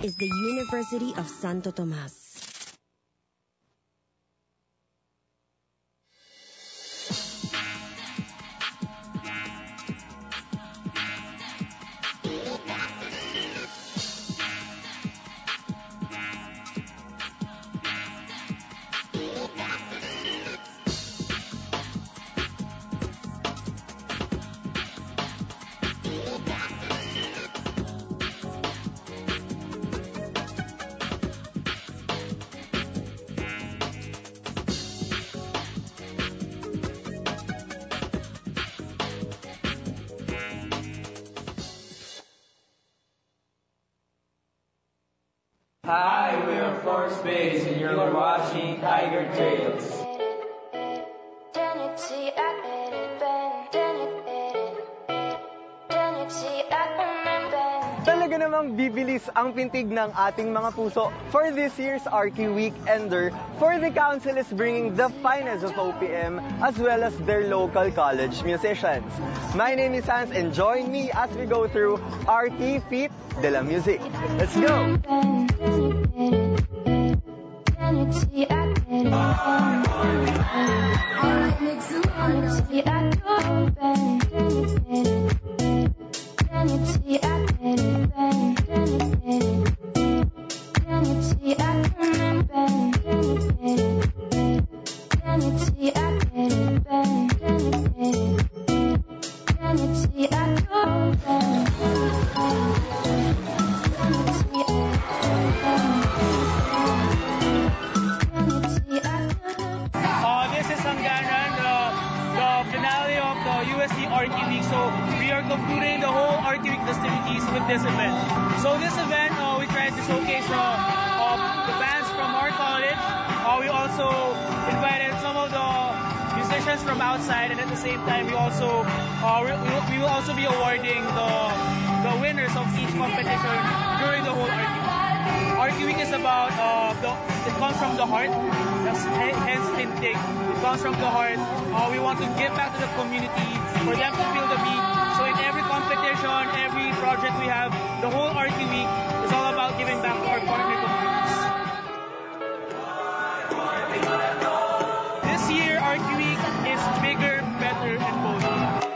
is the University of Santo Tomas. Hi, we're Force Base and you're watching Tiger Trails. Talaga namang bibilis ang pintig ng ating mga puso for this year's RQ Weekender, for the council is bringing the finest of OPM as well as their local college musicians. My name is Hans and join me as we go through RQ Feet de la Music. Let's go! Concluding the whole RQ Week festivities with this event. So this event, we tried to showcase the bands from our college. We also invited some of the musicians from outside, and at the same time, we also we will also be awarding the winners of each competition during the whole RQ Week. RQ Week is about it comes from the heart. That's hence Tintig. It comes from the heart. We want to give back to the community for them to feel the beat. So in every competition, every project we have, the whole RQ Week is all about giving back to our partner communities. This year, RQ Week is bigger, better, and bolder.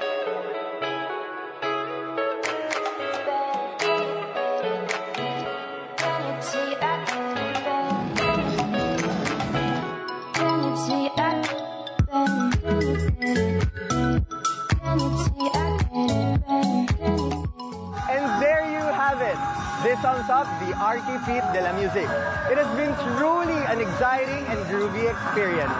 This sums up the RQ Feet de la Music. It has been truly an exciting and groovy experience.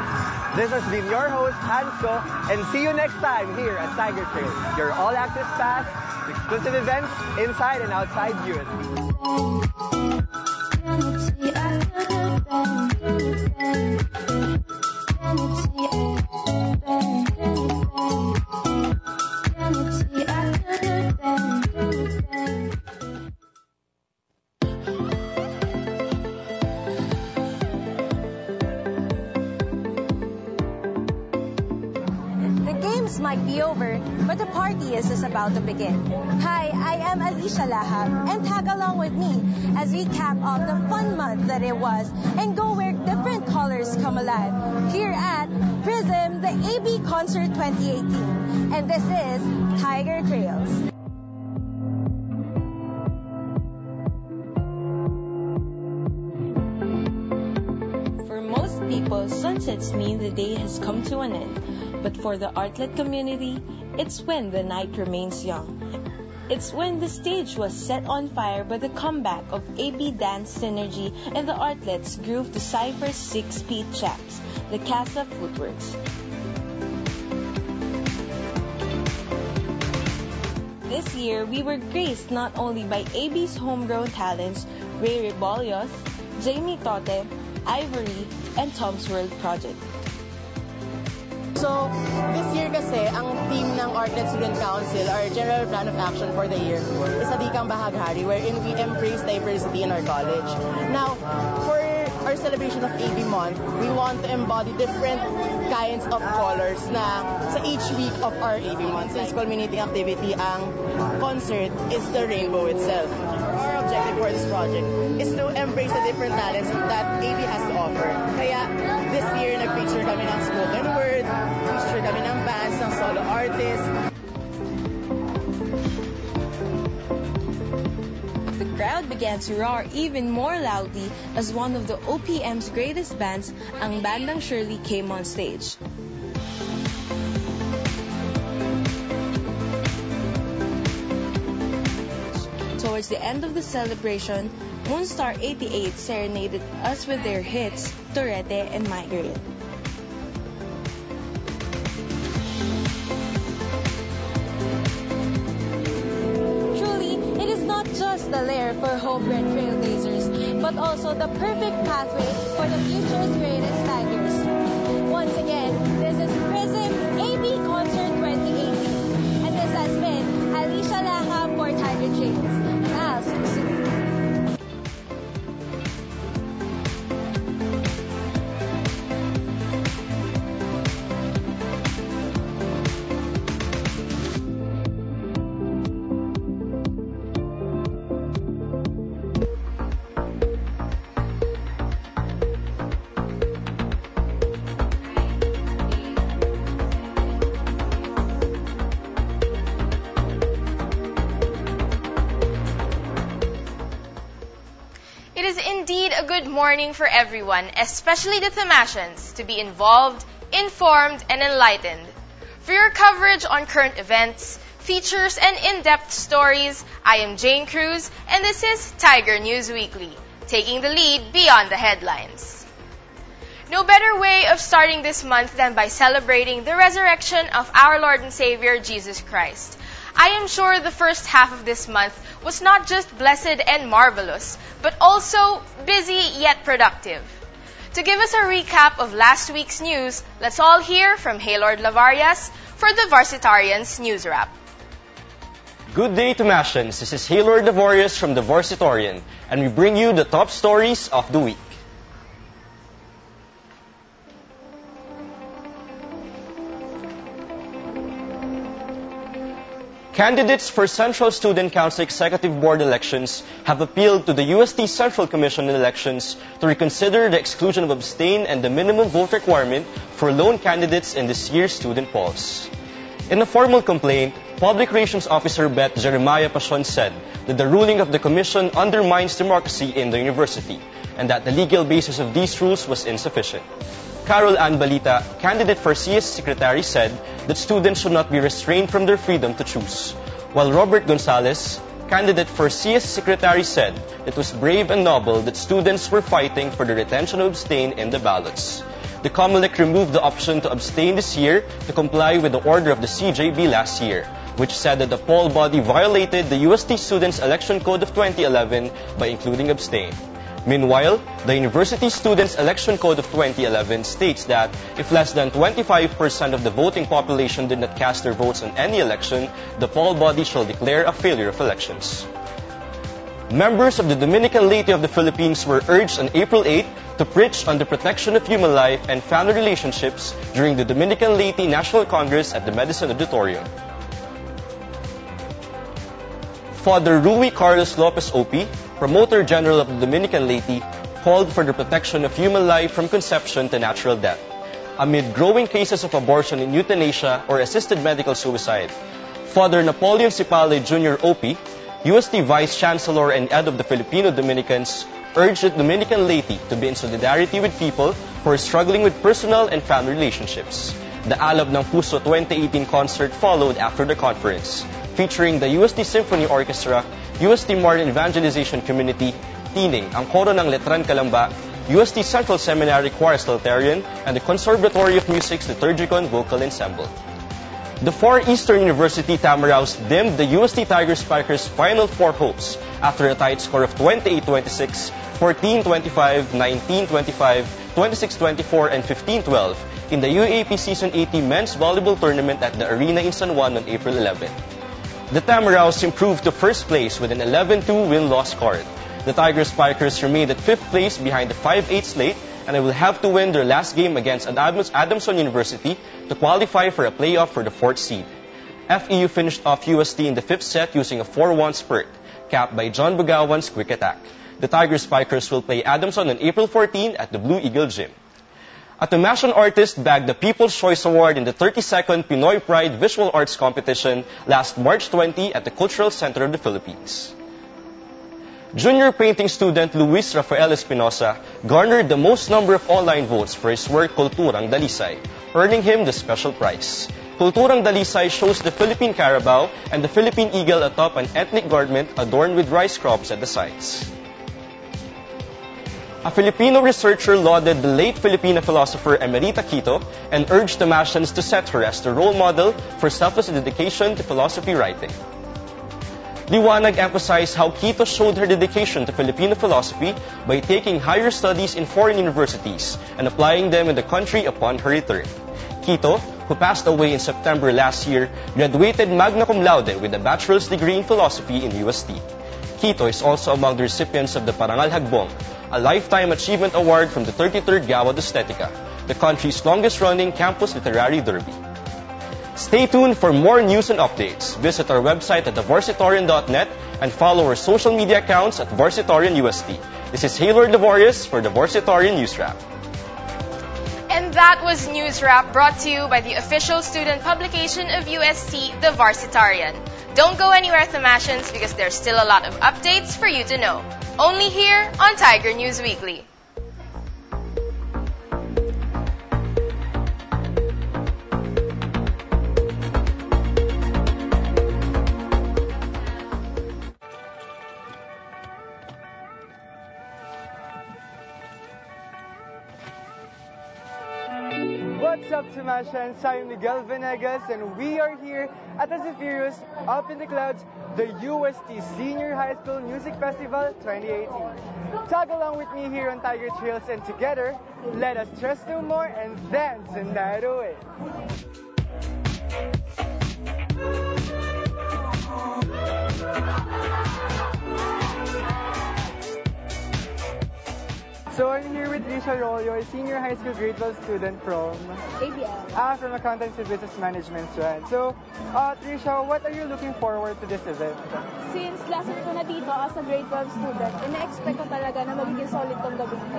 This has been your host, Hansko, and see you next time here at Tiger Trail, your all-access pass to exclusive events inside and outside UST. Might be over, but the party is just about to begin. Hi, I am Alicia Lahab, and tag along with me as we cap off the fun month that it was and go where different colors come alive here at Prism, the AB Concert 2018. And this is Tiger Trails. For most people, sunsets mean the day has come to an end. But for the Artlet community, it's when the night remains young. It's when the stage was set on fire by the comeback of AB Dance Synergy and the Artlets groove to Cypher's 6-speed chaps, the Casa Footworks. This year, we were graced not only by AB's homegrown talents, Ray Rebolios, Jamie Tote, Ivory, and Tom's World Project. So, this year kasi, ang theme ng Artlet Student Council, our general plan of action for the year, is Hadikang Bahaghari, wherein we embrace diversity in our college. Now, for our celebration of AB Month, we want to embody different kinds of colors na sa each week of our AB Month. Since culminating activity, ang concert is the rainbow itself. our objective for this project is to embrace the different talents that AB has to offer. Kaya this year, nag-feature kami ng spoken word, feature kami ng bands, ng solo artists. The crowd began to roar even more loudly as one of the OPM's greatest bands, ang Bandang Shirley, came on stage. Towards the end of the celebration, Moonstar 88 serenaded us with their hits, Torete and Migraine. Truly, it is not just the lair for homebred trailblazers, but also the perfect pathway for the future's greatest Tigers. Once again, this is Prism AB Concert 2018, and this has been Alicia Laha for Tiger Trails. Now, see you soon. It is indeed a good morning for everyone, especially the Thomasians, to be involved, informed, and enlightened. For your coverage on current events, features, and in-depth stories, I am Jane Cruz, and this is Tiger News Weekly, taking the lead beyond the headlines. No better way of starting this month than by celebrating the resurrection of our Lord and Savior, Jesus Christ. I am sure the first half of this month was not just blessed and marvelous, but also busy yet productive. To give us a recap of last week's news, let's all hear from Haylord Lavarias for the Varsitarians News Wrap. Good day, Thomasians. This is Haylord Lavarias from the Varsitarian, and we bring you the top stories of the week. Candidates for Central Student Council Executive Board elections have appealed to the UST Central Commission on Elections to reconsider the exclusion of abstain and the minimum vote requirement for lone candidates in this year's student polls. In a formal complaint, Public Relations Officer Beth Jeremiah Pasion said that the ruling of the Commission undermines democracy in the university and that the legal basis of these rules was insufficient. Carol Ann Balita, candidate for CS Secretary, said that students should not be restrained from their freedom to choose, while Robert Gonzalez, candidate for CS Secretary, said it was brave and noble that students were fighting for the retention of abstain in the ballots. The COMELEC removed the option to abstain this year to comply with the order of the CJB last year, which said that the poll body violated the UST Students' Election Code of 2011 by including abstain. Meanwhile, the University Students' Election Code of 2011 states that if less than 25% of the voting population did not cast their votes on any election, the poll body shall declare a failure of elections. Members of the Dominican Laity of the Philippines were urged on April 8 to preach on the protection of human life and family relationships during the Dominican Laity National Congress at the Medicine Auditorium. Father Rui Carlos Lopez Opi, Promoter General of the Dominican Laity, called for the protection of human life from conception to natural death, amid growing cases of abortion and euthanasia or assisted medical suicide. Father Napoleon Cipale Jr. Opi, UST Vice Chancellor and Head of the Filipino Dominicans, urged the Dominican laity to be in solidarity with people who are struggling with personal and family relationships. The Alab ng Puso 2018 concert followed after the conference, featuring the UST Symphony Orchestra, UST Martin Evangelization Community, Tining, ang Koro ng Letran Calamba, UST Central Seminary Choir Salterian, and the Conservatory of Music's Liturgicon Vocal Ensemble. The Far Eastern University Tamaraos dimmed the UST Tiger Spikers' Final Four hopes after a tight score of 28-26, 14-25, 19-25, 26-24, and 15-12 in the UAP Season 18 Men's Volleyball Tournament at the Arena in San Juan on April 11. The Tamaraos improved to first place with an 11-2 win-loss record. The Tiger Spikers remained at 5th place behind the 5-8 slate, and they will have to win their last game against Adamson University to qualify for a playoff for the 4th seed. FEU finished off UST in the 5th set using a 4-1 spurt. capped by John Bugawan's quick attack. The Tiger Spikers will play Adamson on April 14 at the Blue Eagle Gym. A Tomascion artist bagged the People's Choice Award in the 32nd Pinoy Pride Visual Arts Competition last March 20 at the Cultural Center of the Philippines. Junior painting student Luis Rafael Espinosa garnered the most number of online votes for his work Kulturang Dalisay, earning him the special prize. Kulturang Dalisay shows the Philippine Carabao and the Philippine Eagle atop an ethnic garment adorned with rice crops at the sides. A Filipino researcher lauded the late Filipino philosopher Emerita Quito and urged Tomasians to set her as the role model for selfless dedication to philosophy writing. Liwanag emphasized how Quito showed her dedication to Filipino philosophy by taking higher studies in foreign universities and applying them in the country upon her return. Quito, who passed away in September last year, graduated magna cum laude with a bachelor's degree in philosophy in UST. Quito is also among the recipients of the Parangal Hagbong, a Lifetime Achievement Award from the 33rd Gawad Estetica, the country's longest-running campus literary derby. Stay tuned for more news and updates. Visit our website at thevarsitarian.net and follow our social media accounts at Varsitarian UST. This is Haylord Laborious for the Varsitarian News Wrap. And that was News Wrap brought to you by the official student publication of UST, The Varsitarian. Don't go anywhere, Tomasians, because there's still a lot of updates for you to know. Only here on Tiger News Weekly. What's up, Tomasians? I'm Miguel Venegas, and we are here at the Zephyrus Up in the Clouds, the UST Senior High School Music Festival 2018. Tag along with me here on Tiger Trails, and together, let us trust no more and dance the night away. So I'm here with Risha Rollo, a senior high school grade 12 student from ABL. From Accountancy Business Management strand. So, Trisha, what are you looking forward to this event? Since last year ko na dito as a grade 12 student, ina-expect ko talaga na magiging solid tong gabi ko.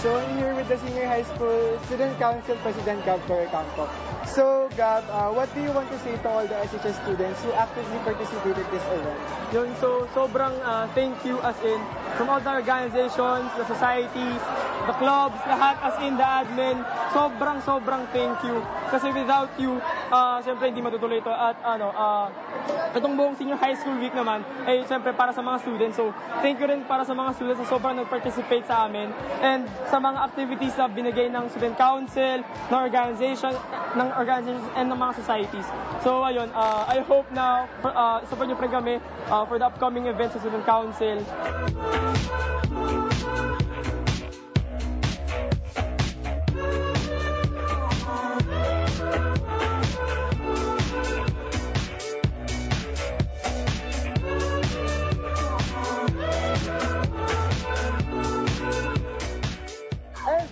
So I'm here with the Senior High School Student Council President Gab Torrecampo. So Gab, what do you want to say to all the SHS students who actively participated in this event? Yun, so sobrang thank you as in from all the organizations, the societies, the clubs, lahat as in the admin. Sobrang thank you. Kasi without you, syempre hindi matutuloy ito. At itong buong senior high school week naman, ay syempre para sa mga students. So thank you rin para sa mga students na sobrang nag-participate sa amin. And sa mga activities na binigay ng student council, ng organizations and ng mga societies. So ayun, I hope na support niyo pa rin kami for the upcoming events sa student council.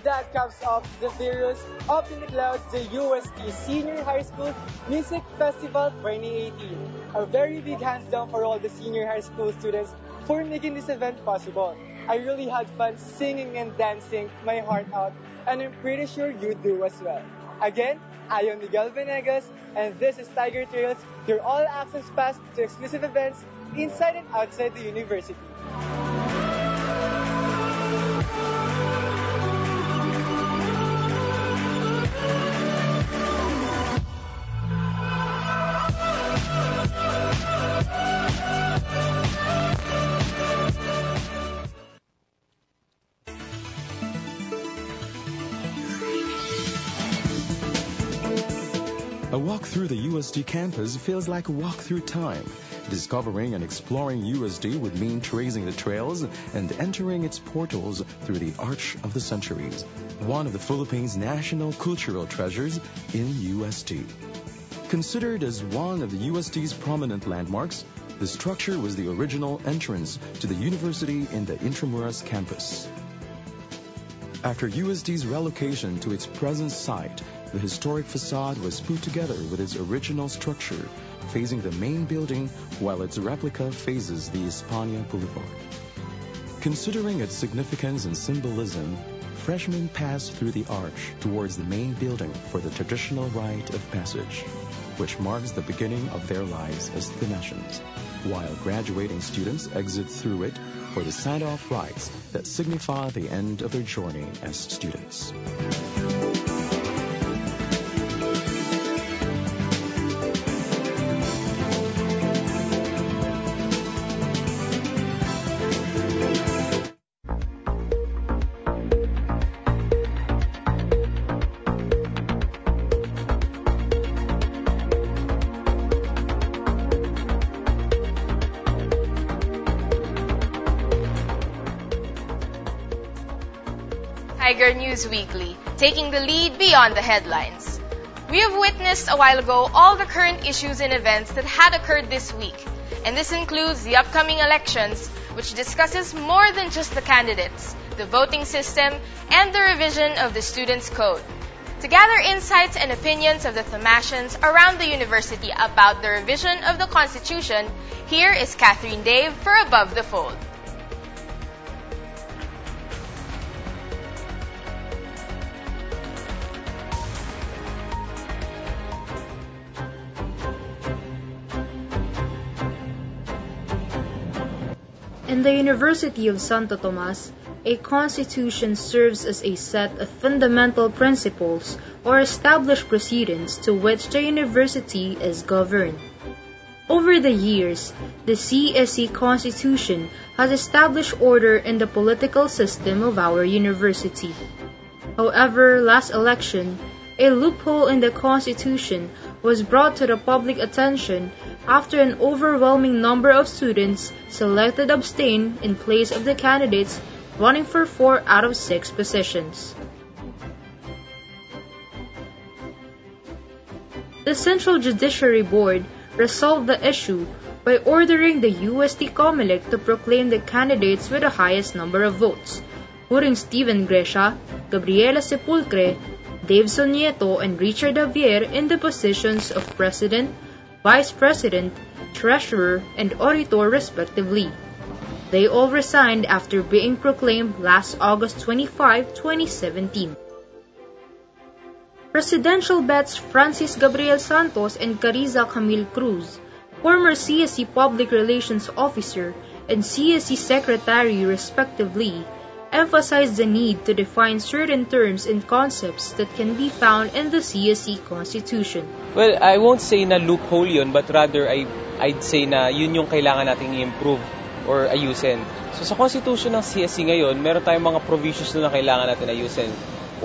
That caps off the Zephyrus Up in the Clouds, the UST Senior High School Music Festival 2018. A very big hands down for all the senior high school students for making this event possible. I really had fun singing and dancing my heart out, and I'm pretty sure you do as well. Again, I am Miguel Venegas, and this is Tiger Trails, your all-access pass to exclusive events inside and outside the university. A walk through the UST campus feels like a walk through time. discovering and exploring UST would mean tracing the trails and entering its portals through the Arch of the Centuries, one of the Philippines' national cultural treasures in UST. Considered as one of the UST's prominent landmarks, the structure was the original entrance to the university in the Intramuros campus. After UST's relocation to its present site, the historic facade was put together with its original structure, facing the main building while its replica faces the España Boulevard. Considering its significance and symbolism, freshmen pass through the arch towards the main building for the traditional rite of passage, which marks the beginning of their lives as Thanasians, while graduating students exit through it for the sign-off rites that signify the end of their journey as students. Tiger News Weekly, taking the lead beyond the headlines. We have witnessed a while ago all the current issues and events that had occurred this week, and this includes the upcoming elections, which discusses more than just the candidates, the voting system, and the revision of the Students' Code. To gather insights and opinions of the Thamasians around the university about the revision of the Constitution, here is Catherine Dave for Above the Fold. In the University of Santo Tomas, a constitution serves as a set of fundamental principles or established precedents to which the university is governed. Over the years, the CSE Constitution has established order in the political system of our university. However, last election, a loophole in the Constitution was brought to the public attention after an overwhelming number of students selected abstain in place of the candidates running for 4 out of 6 positions. The Central Judiciary Board resolved the issue by ordering the UST COMELEC to proclaim the candidates with the highest number of votes, putting Steven Gresha, Gabriela Sepulcre, Dave Sonieto, and Richard Javier in the positions of President, Vice President, Treasurer, and Auditor respectively. They all resigned after being proclaimed last August 25, 2017. Presidential bets Francis Gabriel Santos and Carissa Camille Cruz, former CSE Public Relations Officer and CSE Secretary respectively, emphasized the need to define certain terms and concepts that can be found in the CSE Constitution. Well, I won't say na loophole yun, but rather I'd say na yun yung kailangan nating i-improve or ayusin. So sa Constitution ng CSE ngayon, meron tayong mga provisions na kailangan natin ayusin.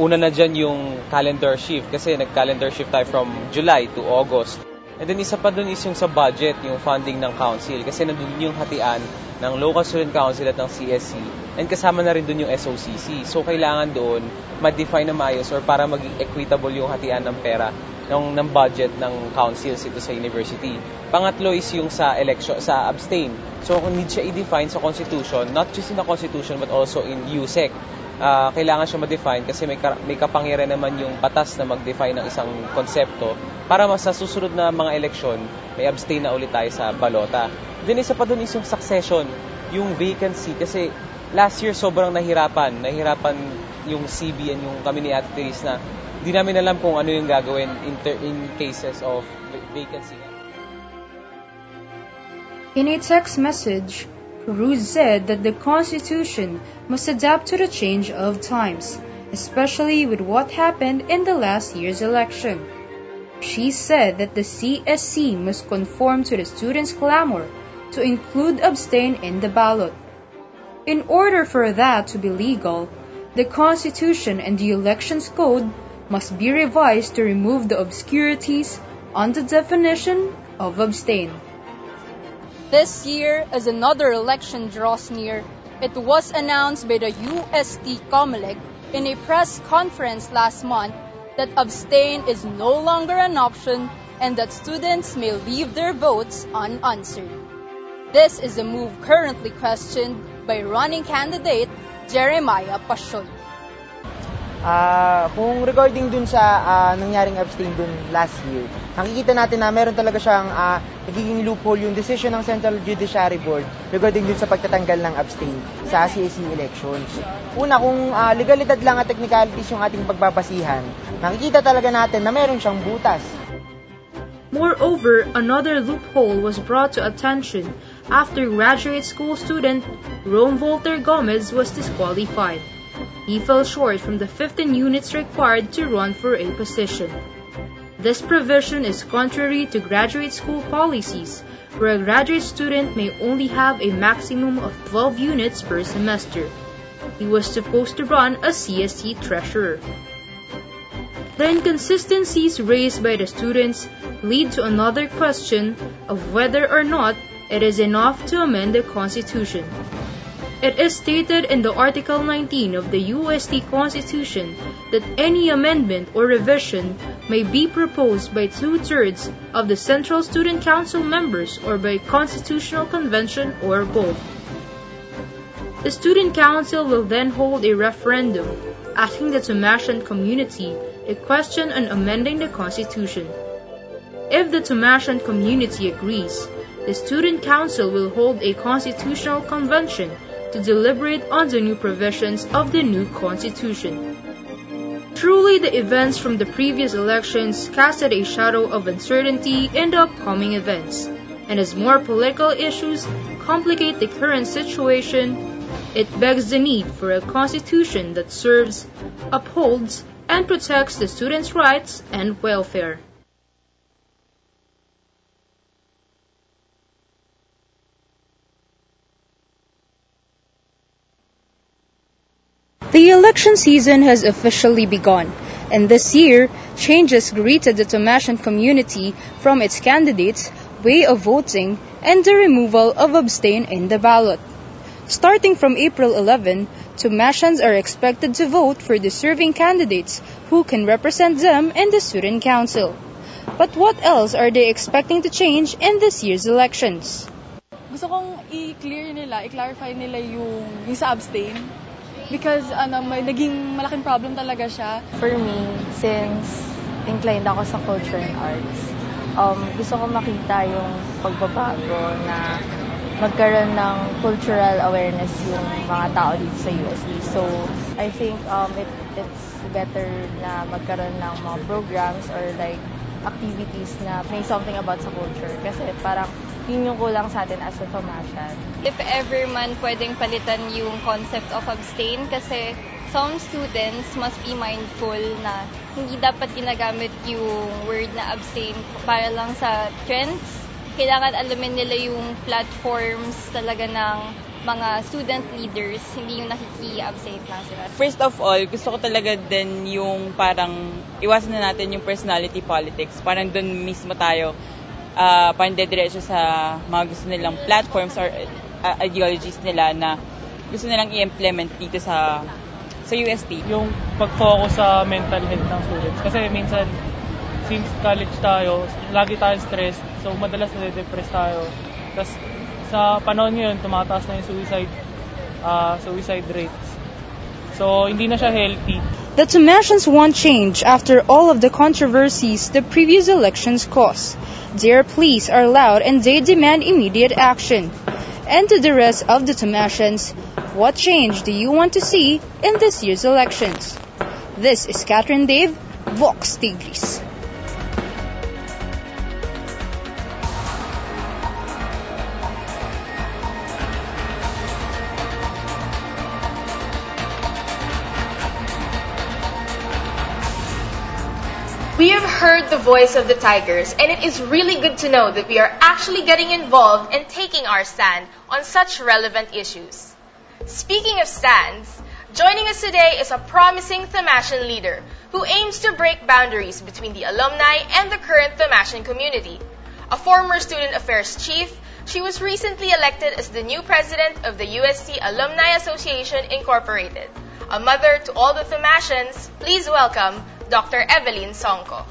Una na dyan yung calendar shift kasi nag-calendar shift tayo from July to August. And then isa pa dun is yung sa budget, yung funding ng council kasi nandun yung hatian ng Local Student Council at ng CSE and kasama na rin dun yung SOCC. So kailangan doon ma-define na maayos or para maging equitable yung hatian ng pera ng budget ng councils ito sa university. Pangatlo is yung sa election, sa abstain. So kung need siya i-define sa Constitution, not just in the Constitution but also in USEC. Kailangan siya ma-define kasi may kapangyarihan naman yung batas na mag-define ng isang konsepto para sa susunod na mga eleksyon, may abstain na ulit tayo sa balota. Then isa pa dun is yung succession, yung vacancy kasi last year sobrang nahirapan yung CB and yung kami ni Ate Therese na di namin alam kung ano yung gagawin in cases of vacancy. In a text message, Cruz said that the Constitution must adapt to the change of times, especially with what happened in the last year's election. She said that the CSC must conform to the students' clamor to include abstain in the ballot. In order for that to be legal, the Constitution and the Elections Code must be revised to remove the obscurities on the definition of abstain. This year, as another election draws near, it was announced by the UST COMELEC in a press conference last month that abstain is no longer an option and that students may leave their votes unanswered. This is a move currently questioned by running candidate Jeremiah Pasyon. Kung regarding dun sa nangyaring abstain dun last year, nakikita natin na meron talaga siyang nagiging loophole yung decision ng Central Judiciary Board regarding dun sa pagtatanggal ng abstain sa CSE elections. Una, kung legalidad lang at technicalities yung ating pagbabasihan, nakikita talaga natin na meron siyang butas. Moreover, another loophole was brought to attention after graduate school student Rome Volter Gomez was disqualified. He fell short from the 15 units required to run for a position. This provision is contrary to graduate school policies, where a graduate student may only have a maximum of 12 units per semester. He was supposed to run as CSE treasurer. The inconsistencies raised by the students lead to another question of whether or not it is enough to amend the Constitution. It is stated in the Article 19 of the UST Constitution that any amendment or revision may be proposed by 2/3 of the Central Student Council members or by Constitutional Convention or both. The Student Council will then hold a referendum asking the Tomashan community a question on amending the Constitution. If the Tomashan community agrees, the Student Council will hold a Constitutional Convention to deliberate on the new provisions of the new Constitution. Truly, the events from the previous elections casted a shadow of uncertainty in the upcoming events, and as more political issues complicate the current situation, it begs the need for a constitution that serves, upholds, and protects the students' rights and welfare. The election season has officially begun, and this year, changes greeted the Tomashan community from its candidates, way of voting, and the removal of abstain in the ballot. Starting from April 11, Tomashans are expected to vote for deserving candidates who can represent them in the Student Council. But what else are they expecting to change in this year's elections? Gusto kong i-clarify nila yung sa abstain. Because may naging malaking problem talaga siya. For me, since inclined ako sa culture and arts, gusto ko makita yung pagbabago na magkaroon ng cultural awareness yung mga tao dito sa UST. So, I think it's better na magkaroon ng mga programs or like activities na may something about sa culture. Kasi parang yun yung kulang sa atin as a Tomashan. If ever man pwedeng palitan yung concept of abstain kasi some students must be mindful na hindi dapat ginagamit yung word na abstain para lang sa trends. Kailangan alamin nila yung platforms talaga ng mga student leaders, hindi yung nakiki-abstain lang sila. First of all, gusto ko talaga din yung parang iwasan na natin yung personality politics. Parang doon mismo tayo parang dediretso sa mga gusto nilang platforms or ideologies nila na gusto nilang i-implement dito sa UST. Yung pag-focus sa mental health ng students. Kasi minsan, since college tayo, lagi tayo stressed. So, madalas na-depress tayo. Tapos, sa panahon ngayon, tumataas na yung suicide rates. So, hindi na siya healthy. The Tomashans want change after all of the controversies the previous elections caused. Their pleas are loud and they demand immediate action. And to the rest of the Tomashans, what change do you want to see in this year's elections? This is Catherine Dave, Vox Tigris. We have heard the voice of the Tigers, and it is really good to know that we are actually getting involved and taking our stand on such relevant issues. Speaking of stands, joining us today is a promising Tomashan leader who aims to break boundaries between the alumni and the current Tomashan community. A former student affairs chief, She was recently elected as the new president of the UST Alumni Association Incorporated. A mother to all the Thomasians, please welcome Dr. Evelyn Songco.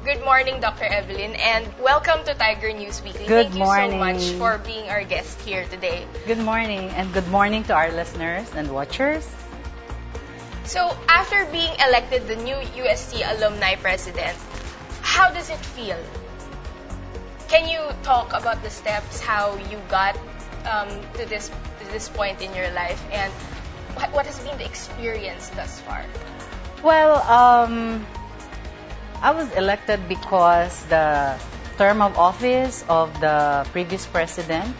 Good morning, Dr. Evelyn, and welcome to Tiger News Weekly. Good Thank morning. you so much for being our guest here today. Good morning, and good morning to our listeners and watchers. So, after being elected the new UST alumni president, how does it feel? Can you talk about the steps, how you got to this point in your life, and what has been the experience thus far? Well, I was elected because the term of office of the previous president,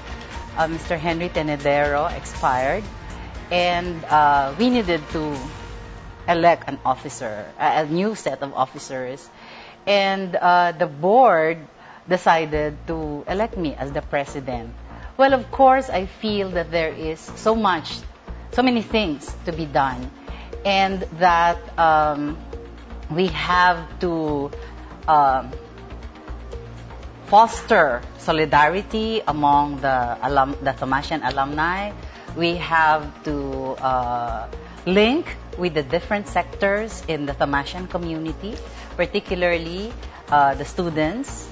Mr. Henry Tenedero, expired, and we needed to elect an officer, a new set of officers, and the board decided to elect me as the president. Well, of course, I feel that there is so many things to be done, and that we have to foster solidarity among the Thomasian alumni. We have to link with the different sectors in the Thomasian community, particularly the students,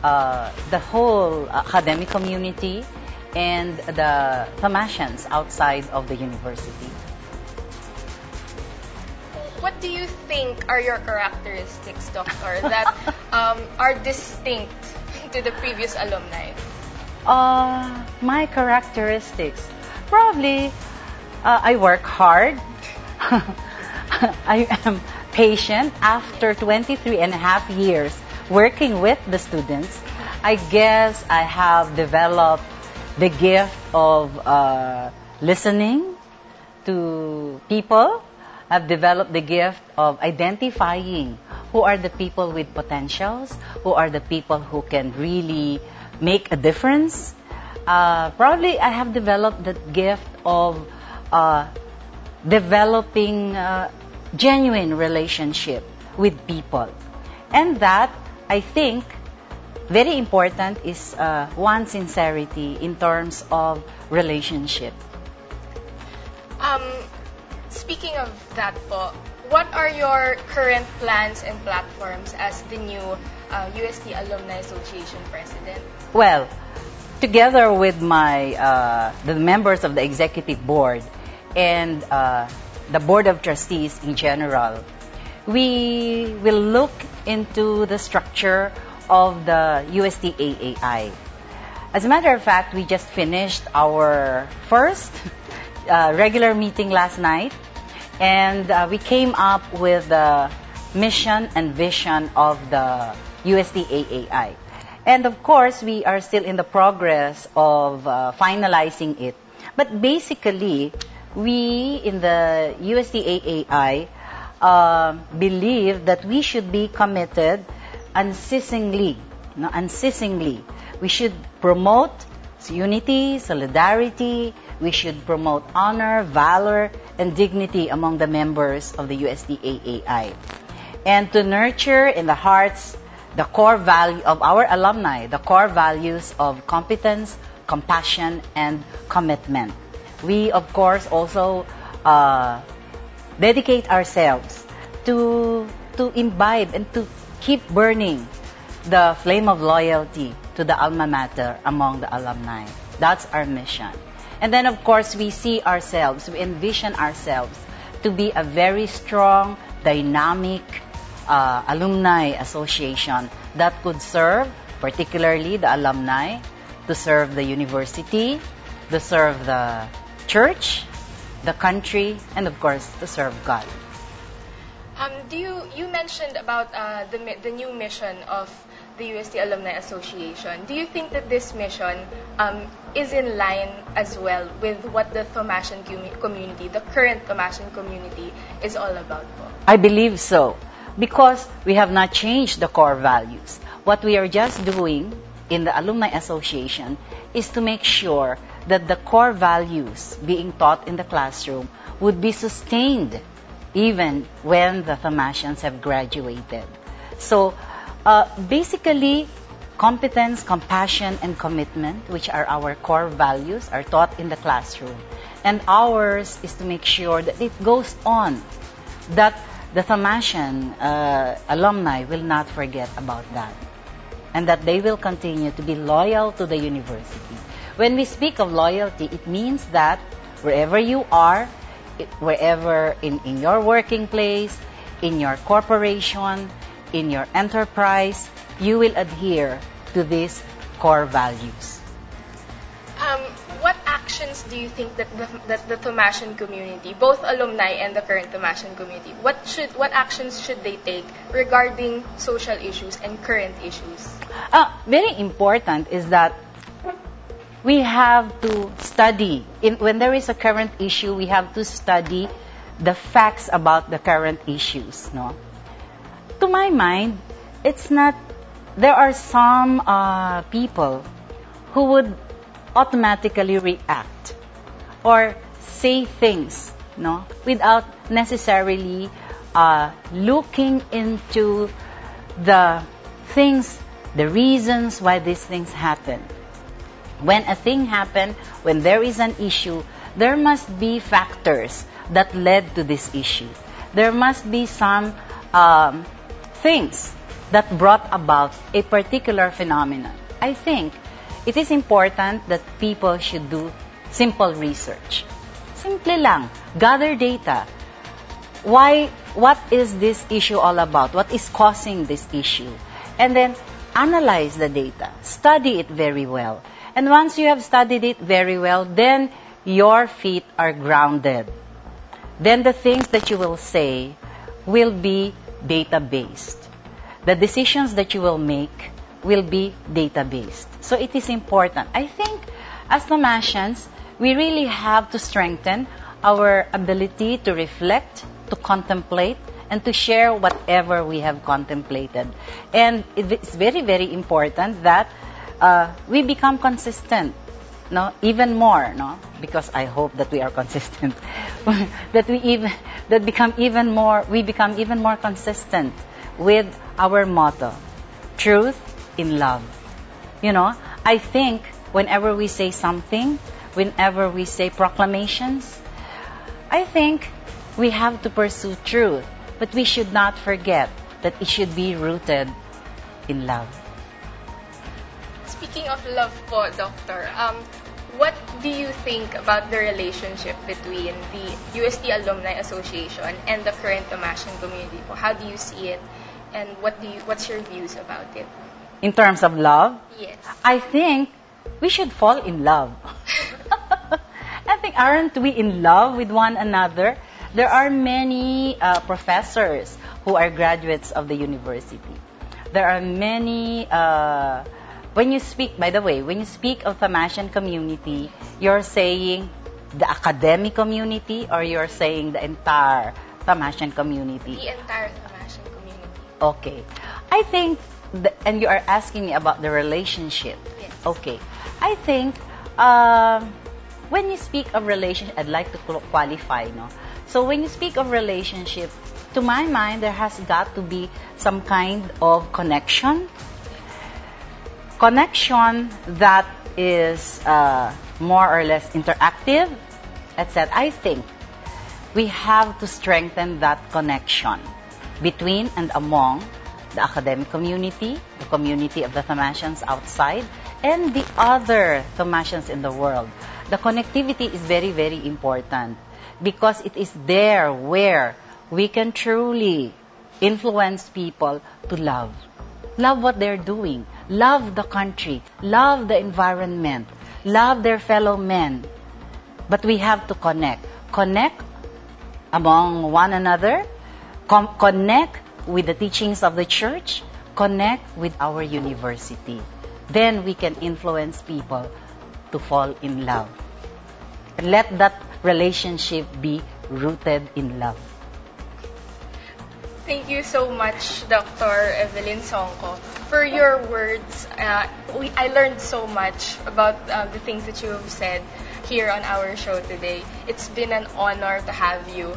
the whole academic community, and the Thomasians outside of the university. What do you think are your characteristics, Doctor, that are distinct to the previous alumni? My characteristics, probably I work hard. I am patient. After 23 and a half years working with the students, I guess I have developed the gift of listening to people. I've developed the gift of identifying who are the people with potentials, who are the people who can really make a difference. Probably I have developed the gift of developing genuine relationship with people. And that, I think, very important is one's sincerity in terms of relationship. Speaking of that po, what are your current plans and platforms as the new UST Alumni Association president? Well, together with the members of the executive board and the board of trustees in general, we will look into the structure of the UST AAI. As a matter of fact, we just finished our first regular meeting last night, and we came up with the mission and vision of the UST AAI. And of course, we are still in the progress of finalizing it. But basically, we in the UST AAI believe that we should be committed unceasingly. We should promote unity, solidarity. We should promote honor, valor, and dignity among the members of the UST AAI. And to nurture in the hearts the core value of our alumni, the core values of competence, compassion, and commitment. We, of course, also dedicate ourselves to imbibe and to keep burning the flame of loyalty to the alma mater among the alumni. That's our mission. And then, of course, we envision ourselves to be a very strong, dynamic alumni association that could serve, particularly the alumni, to serve the university, to serve the church, the country, and of course, to serve God. You mentioned about the new mission of the UST Alumni Association. Do you think that this mission is in line as well with what the Thomasian community, the current Thomasian community, is all about? I believe so, because we have not changed the core values. What we are just doing in the Alumni Association is to make sure that the core values being taught in the classroom would be sustained even when the Thomasians have graduated. So basically, Competence, compassion, and commitment, which are our core values, are taught in the classroom. And ours is to make sure that it goes on, that the Thammascian alumni will not forget about that, and that they will continue to be loyal to the university. When we speak of loyalty, it means that wherever you are, wherever in your working place, in your corporation, in your enterprise, you will adhere to these core values. What actions do you think that the Thammascian community, both alumni and the current Thammascian community, what actions should they take regarding social issues and current issues? Very important is that we have to study. When there is a current issue, we have to study the facts about the current issues. No, to my mind, it's not. There are some people who would automatically react or say things, no, without necessarily looking into the things, the reasons why these things happen. When a thing happens, when there is an issue, there must be factors that led to this issue. There must be some things that brought about a particular phenomenon. I think it is important that people should do simple research. Simple lang. Gather data. What is this issue all about? What is causing this issue? And then analyze the data. Study it very well. And once you have studied it very well, then your feet are grounded. Then the things that you will say will be data-based. The decisions that you will make will be data-based. So it is important. I think as Thammascians, we really have to strengthen our ability to reflect, to contemplate, and to share whatever we have contemplated. And it's very, very important that we become consistent, no, even more, no, because I hope that we are consistent. We become even more consistent with our motto, truth in love. You know, I think whenever we say something, whenever we say proclamations, I think we have to pursue truth, but we should not forget that it should be rooted in love. Speaking of love po, Doctor, what do you think about the relationship between the UST Alumni Association and the current Thammascian community po? How do you see it, and what's your views about it? In terms of love? Yes. I think we should fall in love. I think, aren't we in love with one another? There are many professors who are graduates of the university. There are many, when you speak, by the way, when you speak of Thammascian community, you're saying the academic community, or you're saying the entire Thammascian community? The entire Thammascian community. Okay. I think, and you are asking me about the relationship. Yes. Okay. I think, when you speak of relationship, I'd like to qualify, no? So when you speak of relationship, to my mind, there has got to be some kind of connection. Connection that is more or less interactive, etc. I think we have to strengthen that connection between and among the academic community, the community of the Thammascians outside, and the other Thammascians in the world. The connectivity is very, very important because it is there where we can truly influence people to love. Love what they're doing. Love the country. Love the environment. Love their fellow men. But we have to connect. Connect among one another. Connect with the teachings of the church. Connect with our university. Then we can influence people to fall in love. Let that relationship be rooted in love. Thank you so much, Dr. Evelyn Songco, for your words. I learned so much about the things that you have said here on our show today. It's been an honor to have you.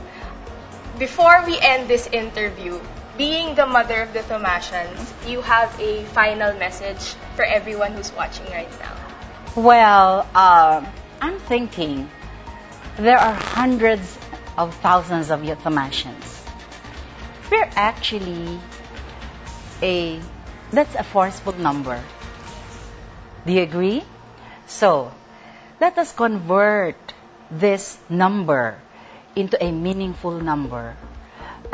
Before we end this interview, being the mother of the Thomasians, you have a final message for everyone who's watching right now. Well, I'm thinking there are hundreds of thousands of Thomasians. We're actually that's a forceful number. Do you agree? So, let us convert this number into a meaningful number.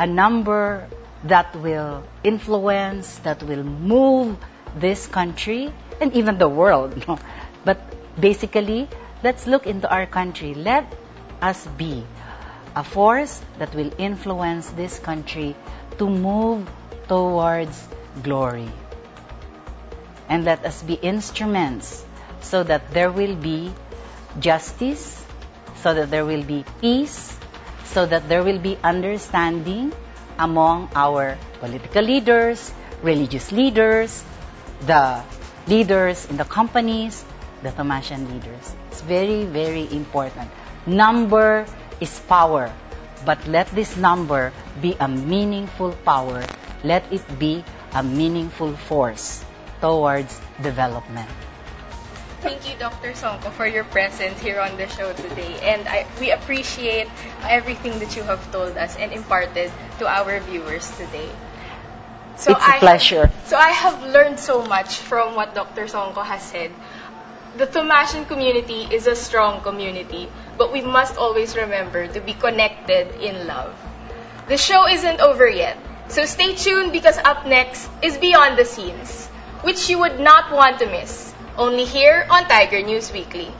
A number that will influence, that will move this country and even the world. But basically, let's look into our country. Let us be a force that will influence this country to move towards glory. And let us be instruments so that there will be justice, so that there will be peace, so that there will be understanding among our political leaders, religious leaders, the leaders in the companies, the Thomasian leaders. It's very, very important. Number is power, but let this number be a meaningful power. Let it be a meaningful force towards development. Thank you, Dr. Songco, for your presence here on the show today. And we appreciate everything that you have told us and imparted to our viewers today. So it's a pleasure. I have learned so much from what Dr. Songco has said. The Thomasian community is a strong community, but we must always remember to be connected in love. The show isn't over yet, so stay tuned because up next is Beyond the Scenes, which you would not want to miss. Only here on Tiger News Weekly.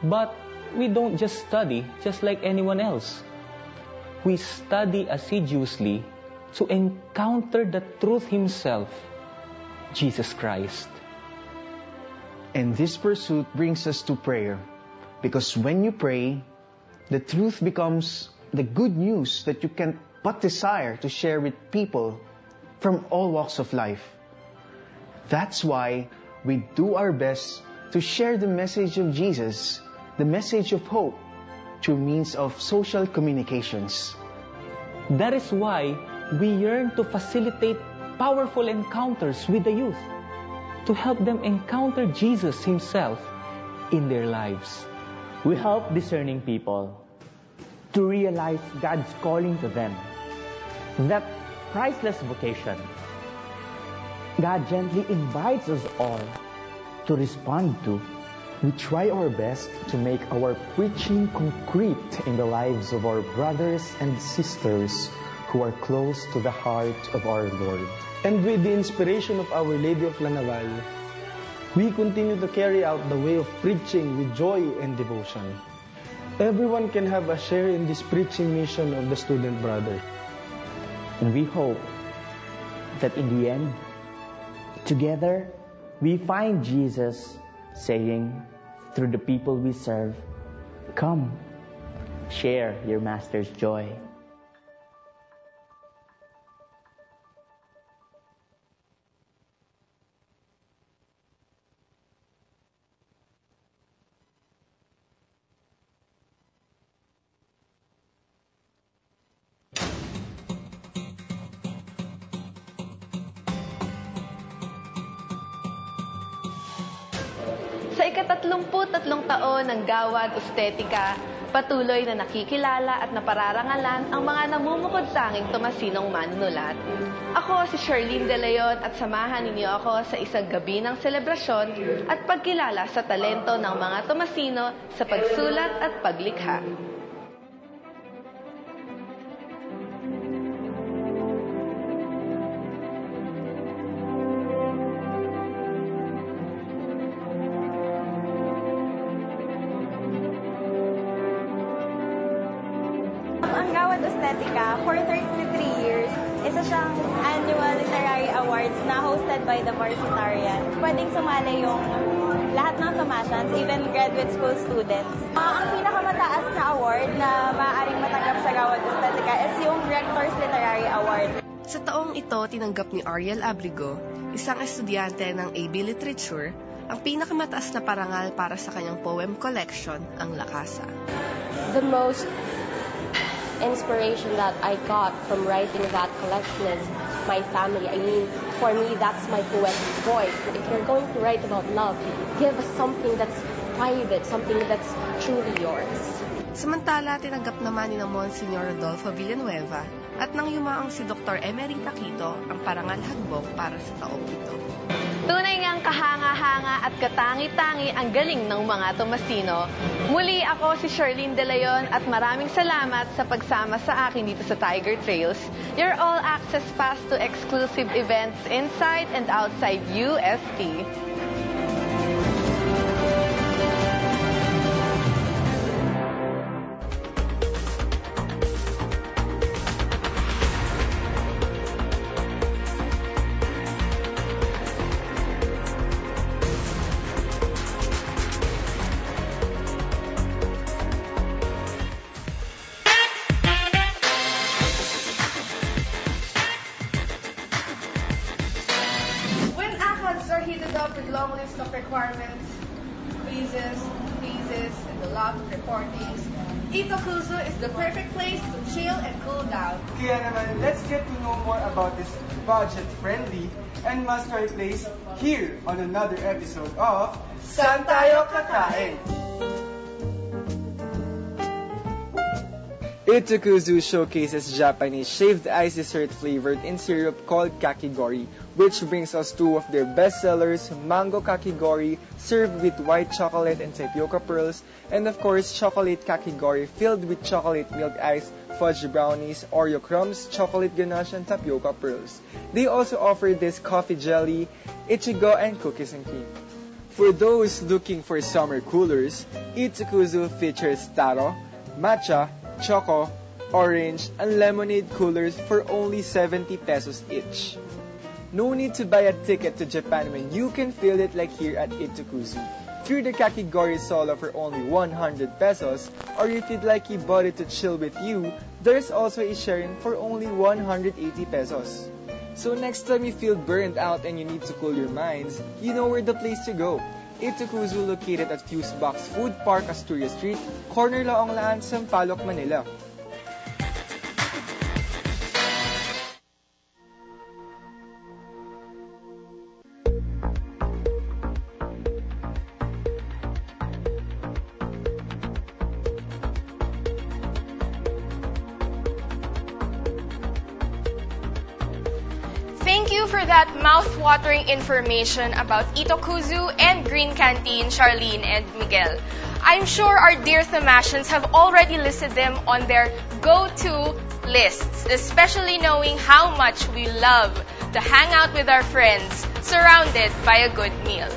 But we don't just study just like anyone else. We study assiduously to encounter the truth himself, Jesus Christ. And this pursuit brings us to prayer. Because when you pray, the truth becomes the good news that you can but desire to share with people from all walks of life. That's why we do our best to share the message of Jesus, the message of hope, through means of social communications. That is why we yearn to facilitate powerful encounters with the youth, to help them encounter Jesus himself in their lives. We help discerning people to realize God's calling to them, that priceless vocation. God gently invites us all to respond to. We try our best to make our preaching concrete in the lives of our brothers and sisters who are close to the heart of our Lord. And with the inspiration of Our Lady of Lanaval, we continue to carry out the way of preaching with joy and devotion. Everyone can have a share in this preaching mission of the student brother. And we hope that in the end, together, we find Jesus saying through the people we serve, "Come, share your Master's joy." Sa ika-33 taon ng Gawad Estetika, patuloy na nakikilala at napararangalan ang mga namumukod-tanging Tomasinong manunulat. Ako si Charlene De Leon at samahan ninyo ako sa isang gabi ng selebrasyon at pagkilala sa talento ng mga Tomasino sa pagsulat at paglikha. Estetica for 33 years. Isa siyang annual literary awards na hosted by the Varsitarian. Pwedeng sumali yung lahat ng Tomasians, even graduate school students. Ang pinakamataas na award na maaaring matanggap sa Gawad Estetica is yung Rector's Literary Award. Sa taong ito, tinanggap ni Ariel Abrigo, isang estudyante ng AB Literature, ang pinakamataas na parangal para sa kanyang poem collection, Ang Lakasa. The most inspiration that I got from writing that collection is my family. I mean, for me, that's my poetic voice. If you're going to write about love, give us something that's private, something that's truly yours. Samantala, tinanggap naman ni Monsignor Rodolfo Villanueva at nang yumaong si Dr. Emerita Quito ang parangal hagbog para sa taong ito. Tunay ngang kahanga-hanga at katangi-tangi ang galing ng mga Tomasino. Muli ako si Charlene De Leon at maraming salamat sa pagsama sa akin dito sa Tiger Trails, your all-access pass to exclusive events inside and outside UST. With long list of requirements, quizzes, and a lot of reportings, Itokuzu is the perfect place to chill and cool down. Kaya naman, let's get to know more about this budget-friendly and must-try place here on another episode of Saan Tayo Kakain? Itokuzu showcases Japanese shaved ice dessert flavored in syrup called kakigori, which brings us two of their best sellers, mango kakigori, served with white chocolate and tapioca pearls, and of course chocolate kakigori filled with chocolate milk ice, fudge brownies, Oreo crumbs, chocolate ganache, and tapioca pearls. They also offer this coffee jelly, ichigo, and cookies and cream. For those looking for summer coolers, Itokuzu features taro, matcha, choco, orange, and lemonade coolers for only 70 pesos each. No need to buy a ticket to Japan when you can feel it like here at Itokuzu. Through the kakigori solo for only 100 pesos, or if you'd like you bought it to chill with you, there's also a sharing for only 180 pesos. So next time you feel burned out and you need to cool your minds, you know where the place to go. Itokuzu located at Fuse Box Food Park, Astoria Street, corner Laong Laan, Sampaloc, Manila. Thank you for that mouth-watering information about Itokuzu and Green Canteen, Charlene and Miguel. I'm sure our dear Thomasians have already listed them on their go-to lists, especially knowing how much we love to hang out with our friends, surrounded by a good meal.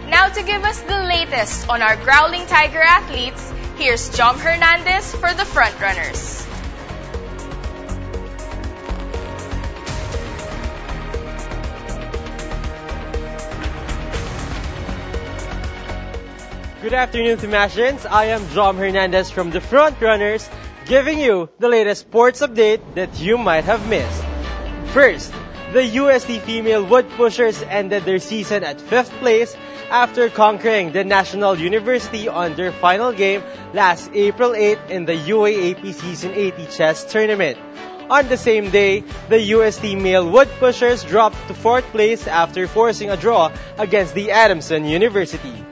Now to give us the latest on our Growling Tiger athletes, here's Jom Hernandez for the frontrunners. Good afternoon, Thomasians. I am Jom Hernandez from the Frontrunners, giving you the latest sports update that you might have missed. First, the UST female wood pushers ended their season at 5th place after conquering the National University on their final game last April 8 in the UAAP Season 80 chess tournament. On the same day, the UST male wood pushers dropped to 4th place after forcing a draw against the Adamson University.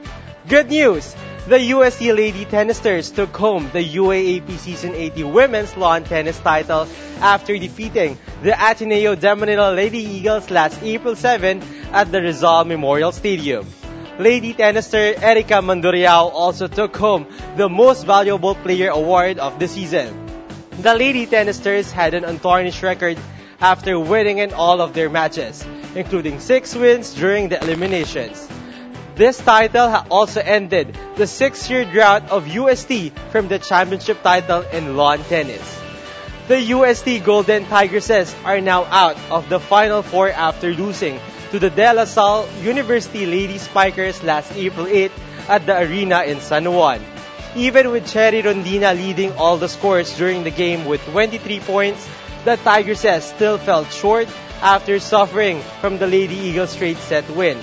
Good news! The UST Lady Tennisters took home the UAAP Season 80 Women's Lawn Tennis title after defeating the Ateneo de Manila Lady Eagles last April 7 at the Rizal Memorial Stadium. Lady Tennister Erica Manduriao also took home the Most Valuable Player Award of the season. The Lady Tennisters had an untarnished record after winning in all of their matches, including 6 wins during the eliminations. This title also ended the 6-year drought of UST from the championship title in lawn tennis. The UST Golden Tigresses are now out of the Final Four after losing to the De La Salle University Lady Spikers last April 8 at the arena in San Juan. Even with Cherry Rondina leading all the scores during the game with 23 points, the Tigresses still fell short after suffering from the Lady Eagles' straight set win.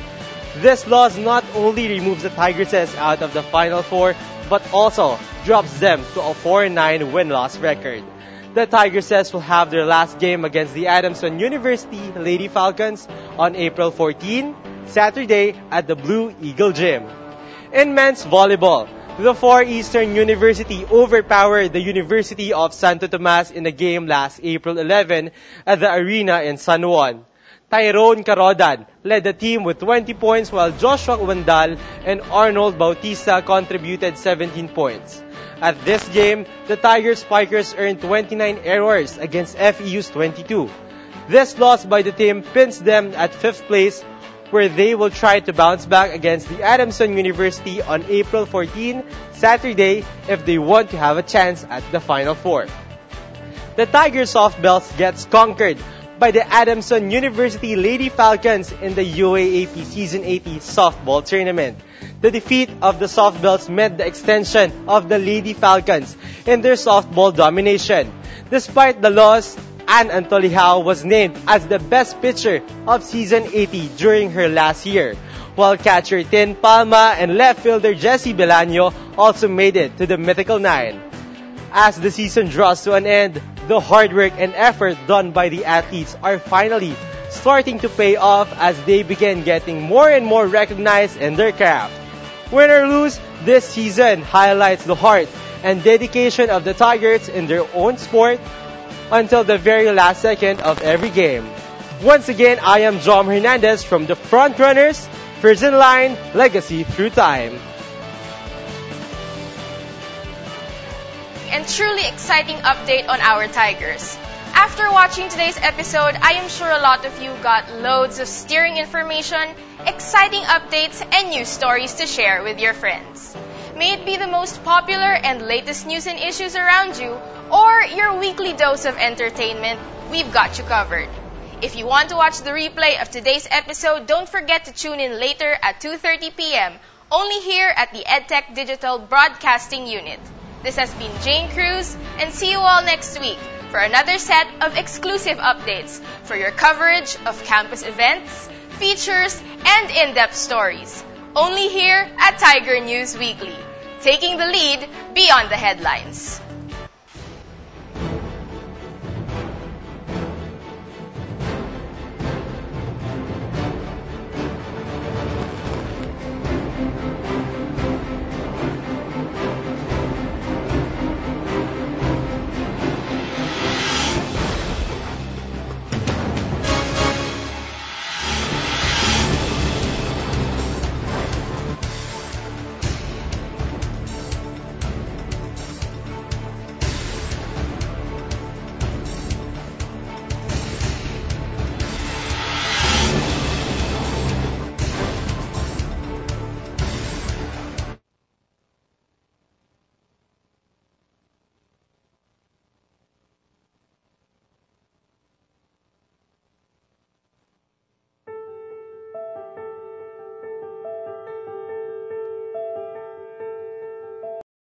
This loss not only removes the Tigresses out of the Final Four, but also drops them to a 4-9 win-loss record. The Tigresses will have their last game against the Adamson University Lady Falcons on April 14, Saturday at the Blue Eagle Gym. In men's volleyball, the Far Eastern University overpowered the University of Santo Tomas in a game last April 11 at the arena in San Juan. Tyrone Carodan led the team with 20 points while Joshua Uwandal and Arnold Bautista contributed 17 points. At this game, the Tiger Spikers earned 29 errors against FEU's 22. This loss by the team pins them at 5th place, where they will try to bounce back against the Adamson University on April 14, Saturday, if they want to have a chance at the Final Four. The Tiger Softbells gets conquered by the Adamson University Lady Falcons in the UAAP Season 80 softball tournament. The defeat of the Softbells meant the extension of the Lady Falcons in their softball domination. Despite the loss, Ann Antolihao was named as the best pitcher of Season 80 during her last year, while catcher Tin Palma and left fielder Jessie Belaño also made it to the Mythical Nine. As the season draws to an end, the hard work and effort done by the athletes are finally starting to pay off as they begin getting more and more recognized in their craft. Win or lose, this season highlights the heart and dedication of the Tigers in their own sport until the very last second of every game. Once again, I am Jom Hernandez from the Frontrunners, first in line, legacy through time. And truly exciting update on our Tigers. After watching today's episode, I am sure a lot of you got loads of steering information, exciting updates, and news stories to share with your friends. May it be the most popular and latest news and issues around you, or your weekly dose of entertainment, we've got you covered. If you want to watch the replay of today's episode, don't forget to tune in later at 2:30 p.m., only here at the EdTech Digital Broadcasting Unit. This has been Jane Cruz, and see you all next week for another set of exclusive updates for your coverage of campus events, features, and in-depth stories. Only here at Tiger News Weekly, taking the lead beyond the headlines.